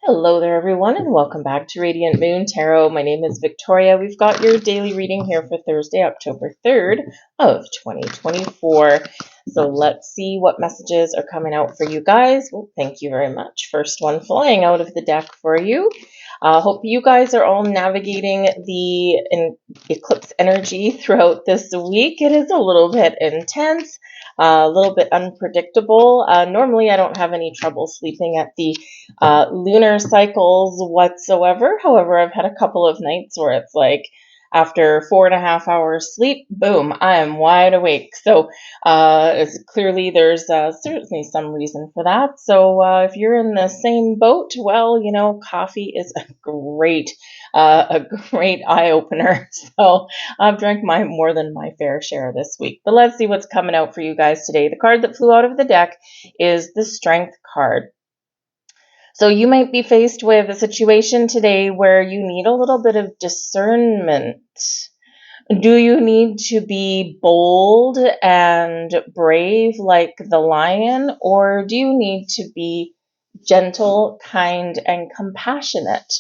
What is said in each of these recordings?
Hello there, everyone, and welcome back to Radiant Moon Tarot. My name is Victoria. We've got your daily reading here for Thursday, October 3rd of 2024. So let's see what messages are coming out for you guys. Well, thank you very much. First one flying out of the deck for you. Hope you guys are all navigating the eclipse energy throughout this week. It is a little bit intense, a little bit unpredictable. Normally, I don't have any trouble sleeping at the lunar cycles whatsoever. However, I've had a couple of nights where it's like after 4.5 hours sleep, boom, I am wide awake. So clearly there's certainly some reason for that. So if you're in the same boat, well, coffee is a great eye opener. So I've drank more than my fair share this week. But let's see what's coming out for you guys today. The card that flew out of the deck is the Strength card. So you might be faced with a situation today where you need a little bit of discernment. Do you need to be bold and brave like the lion, or do you need to be gentle, kind, and compassionate?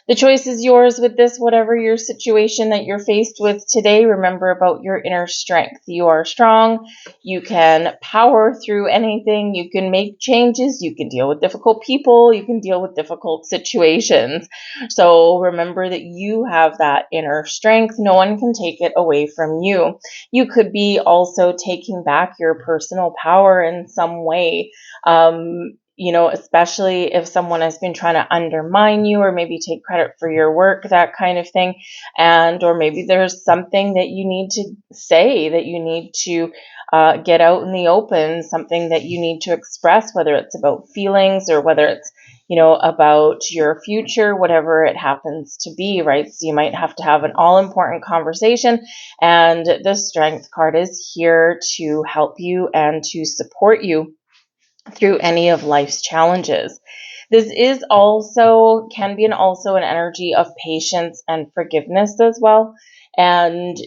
The choice is yours with this, whatever your situation that you're faced with today. Remember about your inner strength. You are strong. You can power through anything. You can make changes. You can deal with difficult people. You can deal with difficult situations. So remember that you have that inner strength. No one can take it away from you. You could be also taking back your personal power in some way. Especially if someone has been trying to undermine you or maybe take credit for your work, that kind of thing. Or maybe there's something that you need to say, that you need to get out in the open, something that you need to express, whether it's about feelings or whether it's, about your future, whatever it happens to be, right? So you might have to have an all-important conversation, and the Strength card is here to help you and to support you through any of life's challenges. This is can be also an energy of patience and forgiveness as well. And,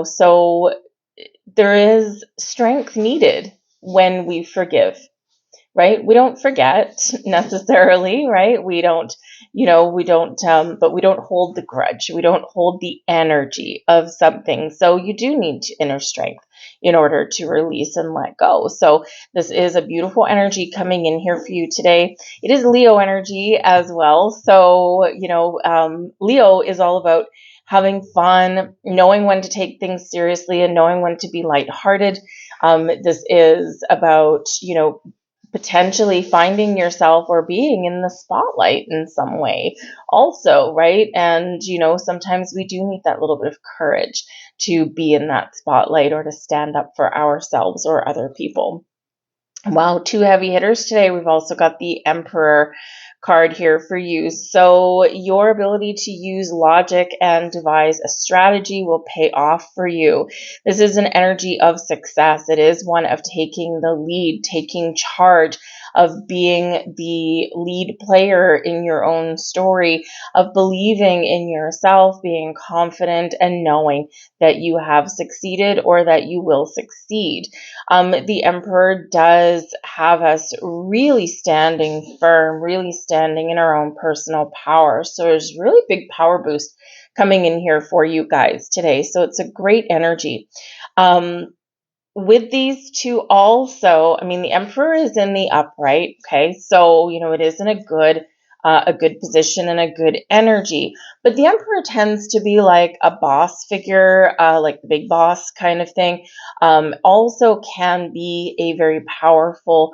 so there is strength needed when we forgive, right? We don't forget necessarily, right? But we don't hold the grudge. We don't hold the energy of something. So you do need inner strength in order to release and let go. So this is a beautiful energy coming in here for you today. It is Leo energy as well. So, Leo is all about having fun, knowing when to take things seriously and knowing when to be lighthearted. This is about, potentially finding yourself or being in the spotlight in some way also, right? And, sometimes we do need that little bit of courage to be in that spotlight or to stand up for ourselves or other people. Wow, two heavy hitters today. We've also got the Emperor card here for you. So your ability to use logic and devise a strategy will pay off for you. This is an energy of success. It is one of taking the lead, taking charge, of being the lead player in your own story, of believing in yourself, being confident, and knowing that you have succeeded or that you will succeed. The Emperor does have us really standing firm, really standing in our own personal power. So there's really big power boost coming in here for you guys today. So it's a great energy. With these two also, the Emperor is in the upright. Okay. So, it is in a good position and a good energy. But the Emperor tends to be like a boss figure, like the big boss kind of thing. Also can be a very powerful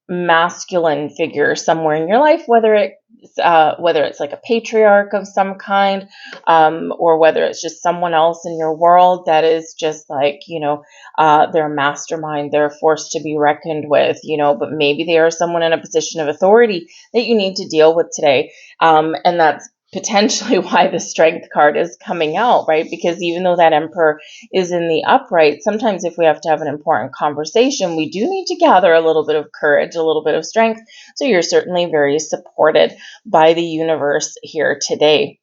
masculine figure somewhere in your life, whether it's like a patriarch of some kind, or whether it's just someone else in your world that is just like, they're a mastermind, they're a force to be reckoned with, but maybe they are someone in a position of authority that you need to deal with today. And that's potentially why the Strength card is coming out, right? Because even though that Emperor is in the upright, sometimes if we have to have an important conversation, we do need to gather a little bit of courage, a little bit of strength. So you're certainly very supported by the universe here today.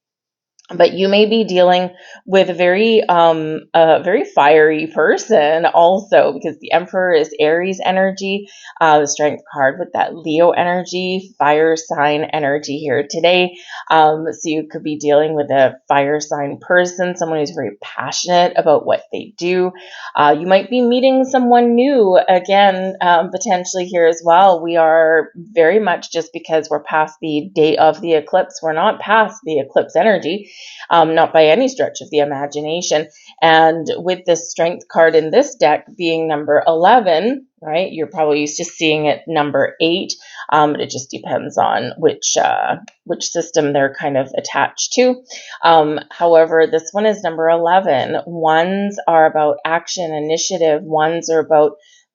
But you may be dealing with a very fiery person also, because the Emperor is Aries energy, the Strength card with that Leo energy, fire sign energy here today. So you could be dealing with a fire sign person, someone who's very passionate about what they do. You might be meeting someone new again, potentially here as well. We are very much, just because we're past the day of the eclipse, we're not past the eclipse energy, not by any stretch of the imagination. And with this strength card in this deck being number 11, right, you're probably used to seeing it number 8, but it just depends on which system they're kind of attached to. However, this one is number 11. Ones are about action, initiative. Ones are about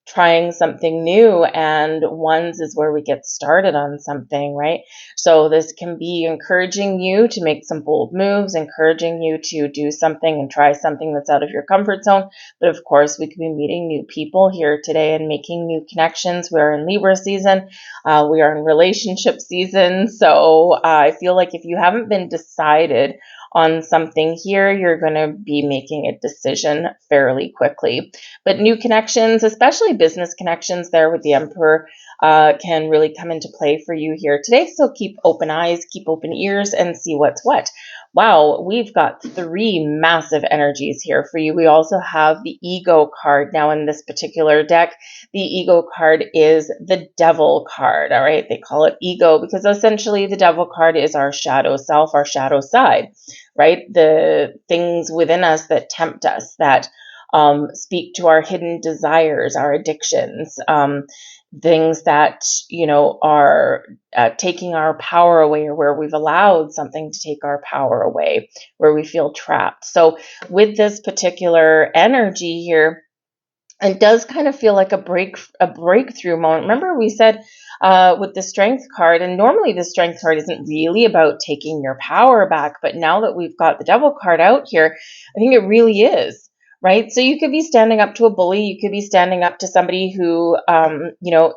trying something new, and ones is where we get started on something, right? So this can be encouraging you to make some bold moves, encouraging you to do something and try something that's out of your comfort zone. But of course, we could be meeting new people here today and making new connections. We're in Libra season. We are in relationship season. So I feel like if you haven't been decided on something here, you're going to be making a decision fairly quickly. But new connections, especially business connections there with the Emperor, can really come into play for you here today. So keep open eyes, keep open ears, and see what's what. Wow, we've got 3 massive energies here for you. We also have the ego card. Now in this particular deck, the ego card is the devil card. All right, they call it ego because essentially the devil card is our shadow self, our shadow side, right? The things within us that tempt us, that speak to our hidden desires, our addictions, things that, are taking our power away, or where we've allowed something to take our power away, where we feel trapped. So with this particular energy here, it does kind of feel like a breakthrough moment. Remember we said with the strength card, and normally the strength card isn't really about taking your power back, but now that we've got the devil card out here, I think it really is. Right? So you could be standing up to a bully. You could be standing up to somebody who,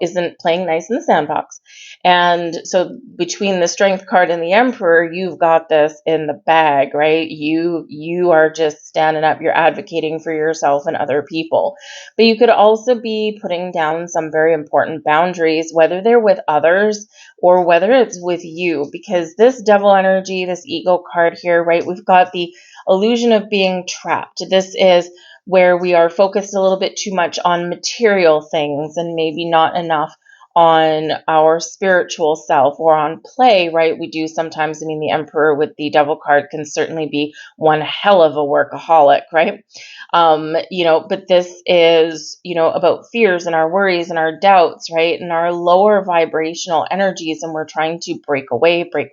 isn't playing nice in the sandbox. And so between the strength card and the Emperor, you've got this in the bag, right? You are just standing up. You're advocating for yourself and other people. But you could also be putting down some very important boundaries, whether they're with others or whether it's with you, because this devil energy, this ego card here, right? We've got the illusion of being trapped. This is where we are focused a little bit too much on material things and maybe not enough on our spiritual self or on play, right? We do sometimes, the Emperor with the devil card can certainly be one hell of a workaholic, right? But this is, about fears and our worries and our doubts, right? And our lower vibrational energies, and we're trying to break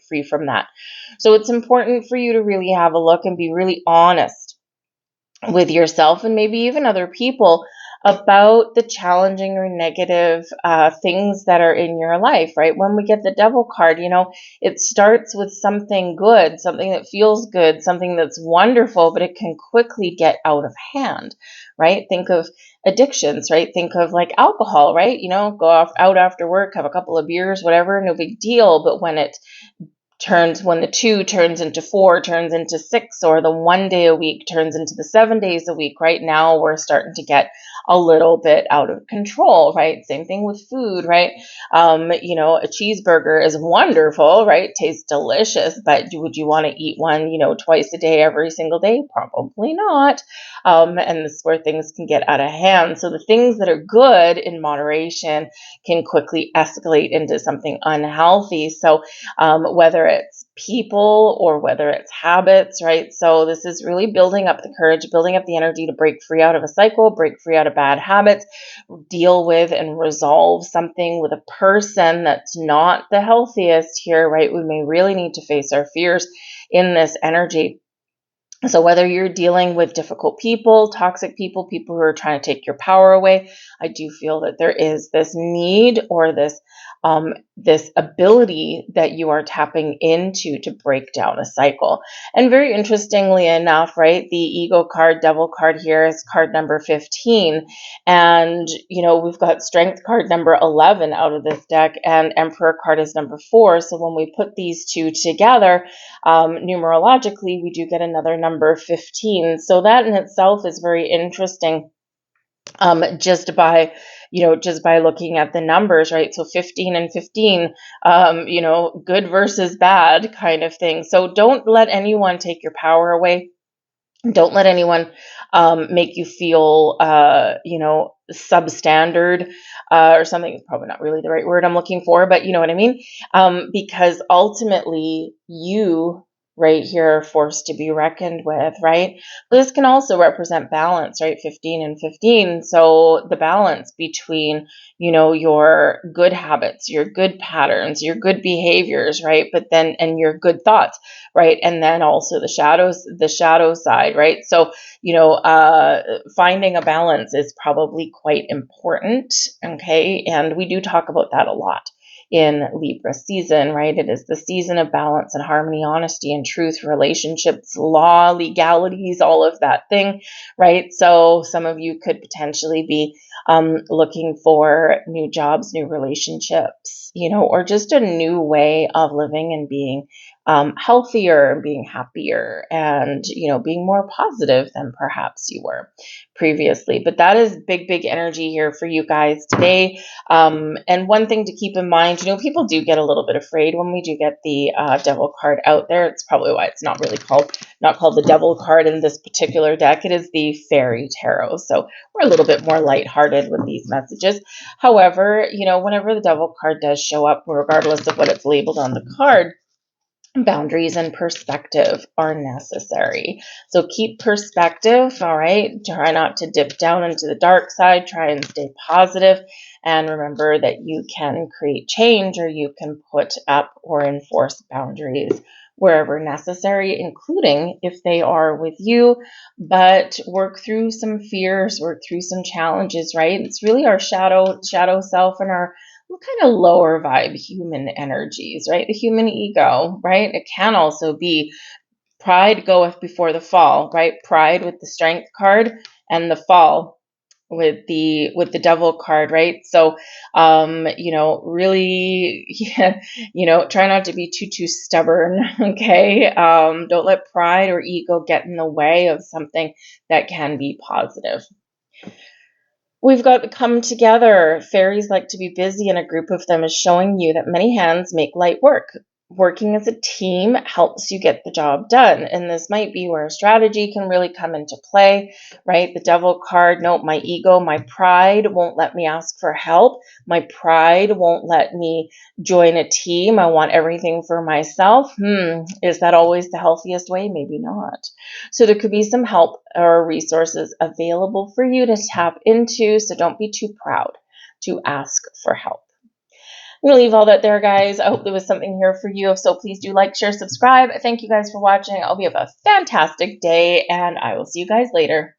free from that. So it's important for you to really have a look and be really honest with yourself and maybe even other people about the challenging or negative things that are in your life, right? When we get the devil card, it starts with something good, something that feels good, something that's wonderful, but it can quickly get out of hand, right? Think of addictions, right? Think of like alcohol, right? Go out after work, have a couple of beers, whatever, no big deal. But when the 2 turns into 4, turns into 6, or the 1 day a week turns into the 7 days a week, right now we're starting to get a little bit out of control, right? Same thing with food, right? A cheeseburger is wonderful, right? Tastes delicious, but would you want to eat one, twice a day, every single day? Probably not. And this is where things can get out of hand. So the things that are good in moderation can quickly escalate into something unhealthy. So whether it's people or whether it's habits, right? So this is really building up the courage, building up the energy to break free out of a cycle, break free out of bad habits, deal with and resolve something with a person that's not the healthiest here, right? We may really need to face our fears in this energy. So whether you're dealing with difficult people, toxic people, people who are trying to take your power away, I do feel that there is this need or this this ability that you are tapping into to break down a cycle. And very interestingly enough, right, the ego card, devil card here is card number 15. And, we've got strength card number 11 out of this deck, and emperor card is number 4. So when we put these two together, numerologically, we do get another number 15. So that in itself is very interesting, just by looking at the numbers, right? So 15 and 15, good versus bad kind of thing. So don't let anyone take your power away. Don't let anyone make you feel, substandard, or something. Probably not really the right word I'm looking for, but you know what I mean? Because ultimately, you right here are forced to be reckoned with, right? This can also represent balance, right? 15 and 15. So the balance between, your good habits, your good patterns, your good behaviors, right? But then, and your good thoughts, right? And then also the shadow side, right? So, finding a balance is probably quite important. Okay. And we do talk about that a lot in Libra season, right? It is the season of balance and harmony, honesty and truth, relationships, law, legalities, all of that thing, right? So some of you could potentially be looking for new jobs, new relationships, or just a new way of living and being healthier and being happier and, being more positive than perhaps you were previously. But that is big energy here for you guys today. And one thing to keep in mind, people do get a little bit afraid when we do get the devil card out there. It's probably why it's not called the devil card in this particular deck. It is the fairy tarot. So we're a little bit more lighthearted with these messages. However, whenever the devil card does show up, regardless of what it's labeled on the card, boundaries and perspective are necessary. So keep perspective, all right? Try not to dip down into the dark side. Try and stay positive. And remember that you can create change, or you can put up or enforce boundaries wherever necessary, including if they are with you. But work through some fears, work through some challenges, right? It's really our shadow self and our kind of lower vibe human energies, right? The human ego, right? It can also be pride goeth before the fall, right? Pride with the strength card, and the fall with the devil card, right? So really try not to be too stubborn. Okay. Don't let pride or ego get in the way of something that can be positive. We've got to come together. Fairies like to be busy, and a group of them is showing you that many hands make light work. Working as a team helps you get the job done. And this might be where strategy can really come into play, right? The devil card, no, my ego, my pride won't let me ask for help. My pride won't let me join a team. I want everything for myself. Is that always the healthiest way? Maybe not. So there could be some help or resources available for you to tap into. So don't be too proud to ask for help. I'm going to leave all that there, guys. I hope there was something here for you. If so, please do like, share, subscribe. Thank you guys for watching. I hope you have a fantastic day, and I will see you guys later.